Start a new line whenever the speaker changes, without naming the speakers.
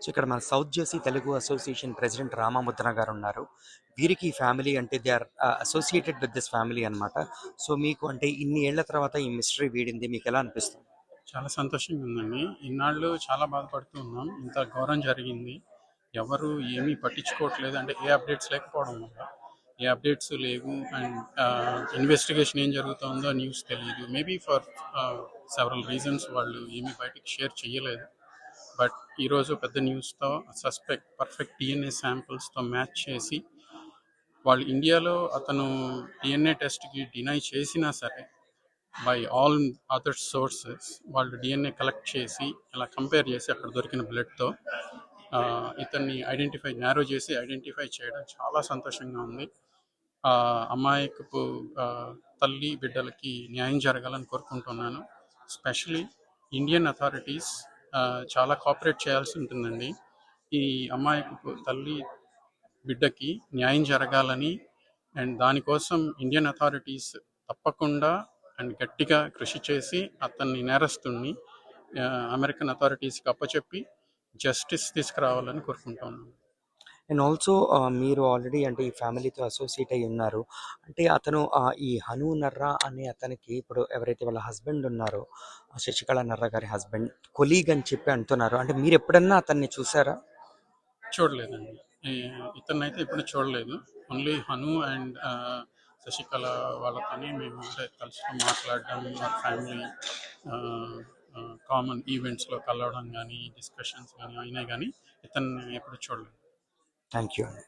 So ఇక్కడ మన South Jersey Telugu association president Ramamudra గారు ఉన్నారు. వీరికి ఈ ఫ్యామిలీ అంటే they are associated with this family అన్నమాట. సో మీకు అంటే ఇన్ని ఏళ్ల తర్వాత ఈ మిస్టరీ వీడింది, మీకు ఎలా అనిపిస్తుంది?
చాలా సంతోషంగా ఉందండి. ఇన్నాళ్ళు చాలా బాధపడుతూ ఉన్నాం. ఇంత ఘోరం జరిగింది. ఎవరు ఏమీ పట్టించుకోవట్లేదు. అంటే ఏ అప్డేట్స్ లేకపోవడం వల్ల. ఏ అప్డేట్స్ లేవు. అండ్ ఇన్వెస్టిగేషన్ ఏం జరుగుతుందో న్యూస్ తెలియదు. మేబీ ఫర్ సెవరల్ రీజన్స్ వాళ్ళు ఏమీ బయటికి షేర్ చేయలేదు. బట్ ఈరోజు పెద్ద న్యూస్తో సస్పెక్ట్ పర్ఫెక్ట్ డిఎన్ఏ శాంపిల్స్తో మ్యాచ్ చేసి వాళ్ళు ఇండియాలో అతను డిఎన్ఏ టెస్ట్కి డినై చేసినా సరే బై ఆల్ అదర్ సోర్సెస్ వాళ్ళు డిఎన్ఏ కలెక్ట్ చేసి ఇలా కంపేర్ చేసి అక్కడ దొరికిన బ్లడ్తో ఇతన్ని నేరో చేసి ఐడెంటిఫై చేయడం చాలా సంతోషంగా ఉంది. అమ్మాయికపు తల్లి బిడ్డలకి న్యాయం జరగాలని కోరుకుంటున్నాను. స్పెషలీ ఇండియన్ అథారిటీస్ చాలా కోఆపరేట్ చేయాల్సి ఉంటుందండి. ఈ అమ్మాయికపు తల్లి బిడ్డకి న్యాయం జరగాలని అండ్ దానికోసం ఇండియన్ అథారిటీస్ తప్పకుండా అండ్ గట్టిగా కృషి చేసి అతన్ని నేరస్తుడిని అమెరికన్ అథారిటీస్కి అప్పచెప్పి జస్టిస్ తీసుకురావాలని కోరుకుంటున్నాను.
అండ్ ఆల్సో మీరు ఆల్రెడీ అంటే ఈ ఫ్యామిలీతో అసోసియేట్ అయ్యి ఉన్నారు. అంటే అతను ఈ హను నర్రా అనే అతనికి ఇప్పుడు ఎవరైతే వాళ్ళ హస్బెండ్ ఉన్నారో శశికళ నర్రా గారి హస్బెండ్ కొలీగ్ అని చెప్పి అంటున్నారు. అంటే మీరు ఎప్పుడన్నా అతన్ని చూసారా?
చూడలేదండి. ఇతన్నైతే ఎప్పుడు చూడలేదు. ఓన్లీ హను అండ్ శశికళ వాళ్ళతోనే మేము కలిసి మాట్లాడడం, మా ఫ్యామిలీ కామన్ ఈవెంట్స్లో కలవడం కానీ డిస్కషన్స్ కానీ అయినాయి కానీ ఇతన్ని ఎప్పుడు చూడలేదు.
థ్యాంక్ యూ అండి.